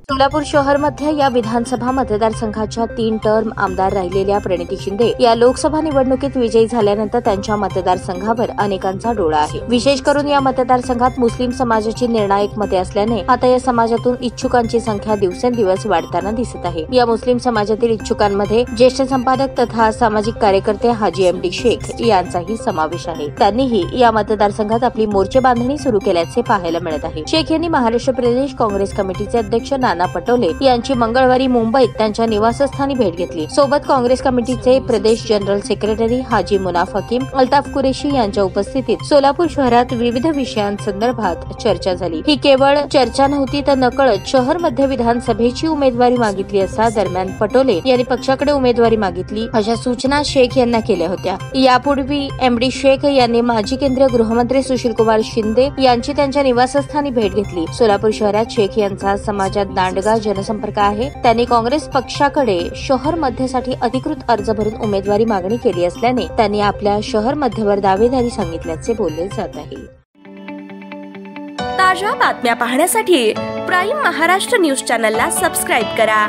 सोलापूर शहरमध्ये या विधानसभा मतदारसंघाच्या 3 टर्म आमदार राहिलेल्या प्रणिती शिंदे या लोकसभा निवडणुकीत विजयी झाल्यानंतर त्यांच्या मतदारसंघावर अनेकांचा डोळा आहे। विशेष करून या मतदारसंघात मुस्लिम समाजाची निर्णायक मते असल्याने आता या समाजातून इच्छुकांची संख्या दिवसेंदिवस वाढताना दिसत आहे। या मुस्लिम समाजातील इच्छुकांमध्ये ज्येष्ठ संपादक तथा सामाजिक कार्यकर्ते हाजी MD शेख यांचाही समावेश आहे। त्यांनीही या मतदारसंघात आपली मोर्चे बांधणी सुरू केल्याचे पाहायला मिळत आहे। शेख यांनी महाराष्ट्र प्रदेश काँग्रेस कमिटीचे अध्यक्ष नाना पटोले यांची मंगळवारी मुंबईत त्यांच्या निवासस्थानी भेट घेतली। सोबत काँग्रेस कमिटीचे प्रदेश जनरल सेक्रेटरी हाजी मुनाफ हकीम, अल्ताफ कुरेशी यांच्या उपस्थितीत सोलापूर शहरात विविध विषयांसंदर्भात चर्चा झाली। ही केवळ चर्चा नव्हती तर नकळत शहरमध्ये विधानसभेची उमेदवारी मागितली असता दरम्यान पटोले यांनी पक्षाकडे उमेदवारी मागितली अशा सूचना शेख यांना केल्या होत्या। यापूर्वी MD शेख यांनी माजी केंद्रीय गृहमंत्री सुशीलकुमार शिंदे यांची त्यांच्या निवासस्थानी भेट घेतली। सोलापूर शहरात शेख यांचा समाजात दांडगा जनसंपर्क आहे। त्यांनी काँग्रेस पक्षाकडे शहर मध्येसाठी अधिकृत अर्ज भरून उमेदवारी मागणी केली असल्याने त्यांनी आपल्या शहर मध्यवर दावेदारी सांगितल्याचे बोलले जात आहे। ताज्या बातम्या पाहण्यासाठी प्राईम महाराष्ट्र न्यूज चॅनलला सबस्क्राईब करा।